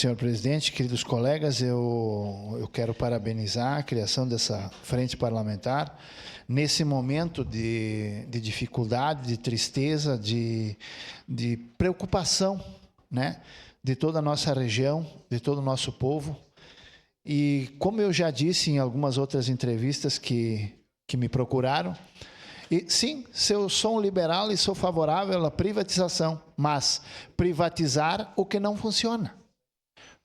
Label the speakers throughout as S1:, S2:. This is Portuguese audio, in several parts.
S1: Senhor presidente, queridos colegas, eu quero parabenizar a criação dessa frente parlamentar nesse momento de dificuldade, de tristeza, de preocupação, né, de toda a nossa região, de todo o nosso povo. E como eu já disse em algumas outras entrevistas que me procuraram, e sim, eu sou um liberal e sou favorável à privatização, mas privatizar o que não funciona.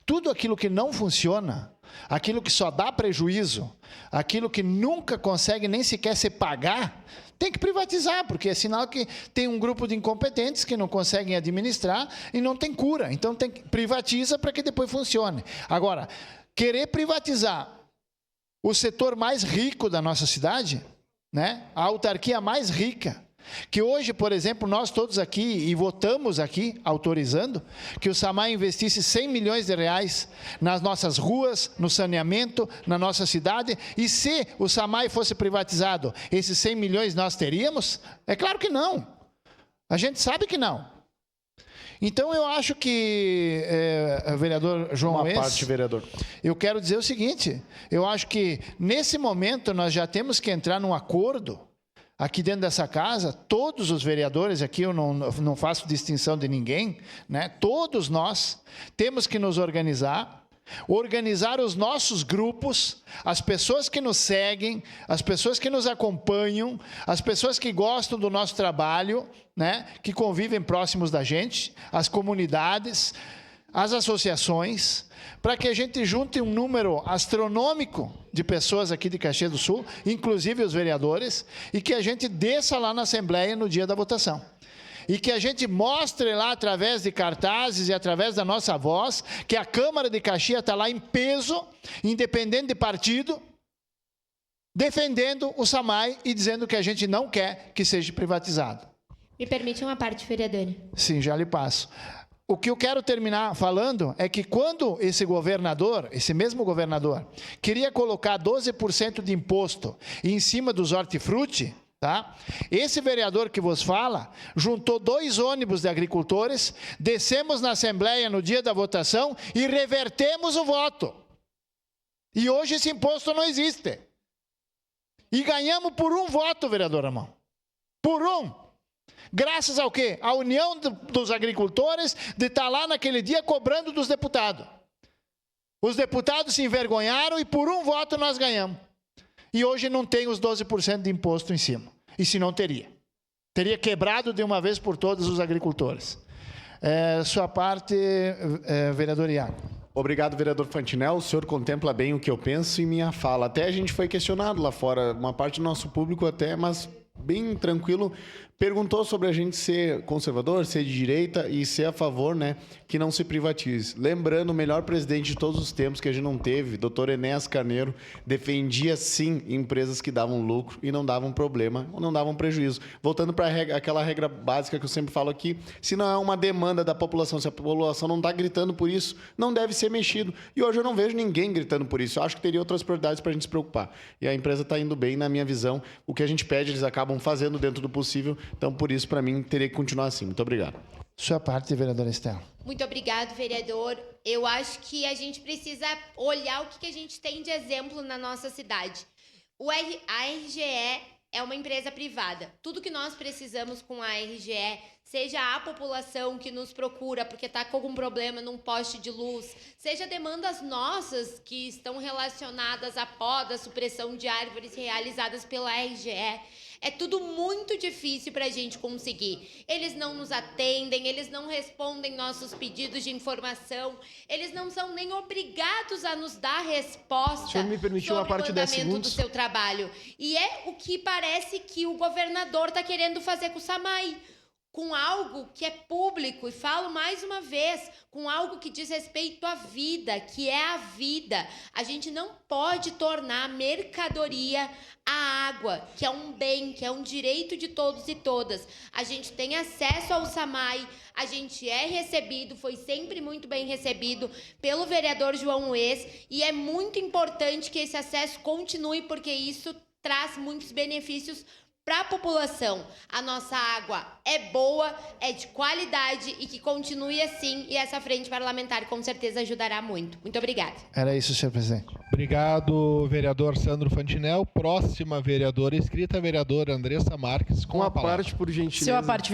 S1: Tudo aquilo que não funciona, aquilo que só dá prejuízo, aquilo que nunca consegue nem sequer se pagar, tem que privatizar, porque é sinal que tem um grupo de incompetentes que não conseguem administrar e não tem cura. Então privatiza para que depois funcione. Agora, querer privatizar o setor mais rico da nossa cidade, né? A autarquia mais rica, que hoje, por exemplo, nós todos aqui, e votamos aqui, autorizando, que o SAMAI investisse 100 milhões de reais nas nossas ruas, no saneamento, na nossa cidade, e se o SAMAI fosse privatizado, esses 100 milhões nós teríamos? É claro que não. A gente sabe que não. Então, eu acho que, vereador João
S2: vereador.
S1: Eu quero dizer o seguinte, eu acho que, nesse momento, nós já temos que entrar num acordo. Aqui dentro dessa casa, todos os vereadores, aqui eu não faço distinção de ninguém, né? Todos nós temos que nos organizar os nossos grupos, as pessoas que nos seguem, as pessoas que nos acompanham, as pessoas que gostam do nosso trabalho, né? Que convivem próximos da gente, as comunidades, as associações, para que a gente junte um número astronômico de pessoas aqui de Caxias do Sul, inclusive os vereadores, e que a gente desça lá na Assembleia no dia da votação. E que a gente mostre lá, através de cartazes e através da nossa voz, que a Câmara de Caxias está lá em peso, independente de partido, defendendo o SAMAI e dizendo que a gente não quer que seja privatizado.
S3: Me permite uma parte, vereadora?
S1: Sim, já lhe passo. O que eu quero terminar falando é que quando esse mesmo governador, queria colocar 12% de imposto em cima dos hortifruti, tá? Esse vereador que vos fala, juntou 2 ônibus de agricultores, descemos na Assembleia no dia da votação e revertemos o voto. E hoje esse imposto não existe. E ganhamos por 1 voto, vereador Ramon. Por 1. Graças ao quê? A união dos agricultores de estar lá naquele dia cobrando dos deputados. Os deputados se envergonharam e por 1 voto nós ganhamos. E hoje não tem os 12% de imposto em cima. E se não teria. Teria quebrado de uma vez por todas os agricultores. Sua parte, vereador Iago.
S2: Obrigado, vereador Fantinel. O senhor contempla bem o que eu penso e minha fala. Até a gente foi questionado lá fora, uma parte do nosso público até, mas bem tranquilo, perguntou sobre a gente ser conservador, ser de direita e ser a favor, né, que não se privatize. Lembrando, o melhor presidente de todos os tempos que a gente não teve, doutor Enéas Carneiro, defendia sim empresas que davam lucro e não davam problema, ou não davam prejuízo. Voltando para aquela regra básica que eu sempre falo aqui, se não é uma demanda da população, se a população não está gritando por isso, não deve ser mexido. E hoje eu não vejo ninguém gritando por isso. Eu acho que teria outras prioridades para a gente se preocupar. E a empresa está indo bem, na minha visão. O que a gente pede, eles acabam fazendo dentro do possível. Então, por isso, para mim, teria que continuar assim. Muito obrigado.
S1: Sua parte, vereadora Estela.
S3: Muito obrigado, vereador. Eu acho que a gente precisa olhar o que a gente tem de exemplo na nossa cidade. A RGE é uma empresa privada. Tudo que nós precisamos com a RGE, seja a população que nos procura porque está com algum problema num poste de luz, seja demandas nossas que estão relacionadas à poda, supressão de árvores realizadas pela RGE, é tudo muito difícil para a gente conseguir. Eles não nos atendem, eles não respondem nossos pedidos de informação, eles não são nem obrigados a nos dar resposta.
S4: O senhor me permitiu uma parte de 10 segundos?
S3: Do seu trabalho. E é o que parece que o governador está querendo fazer com o SAMAI. Com algo que é público, e falo mais uma vez, com algo que diz respeito à vida, que é a vida. A gente não pode tornar mercadoria a água, que é um bem, que é um direito de todos e todas. A gente tem acesso ao SAMAI, a gente é recebido, foi sempre muito bem recebido pelo vereador João Ues, e é muito importante que esse acesso continue, porque isso traz muitos benefícios para a população a nossa água é boa, é de qualidade e que continue assim, e essa frente parlamentar com certeza ajudará muito. Muito obrigada.
S1: Era isso, senhor presidente.
S5: Obrigado, vereador Sandro Fantinel. Próxima vereadora inscrita, a vereadora Andressa Marques, com a palavra.
S4: Parte, por gentileza.
S6: Senhor, a parte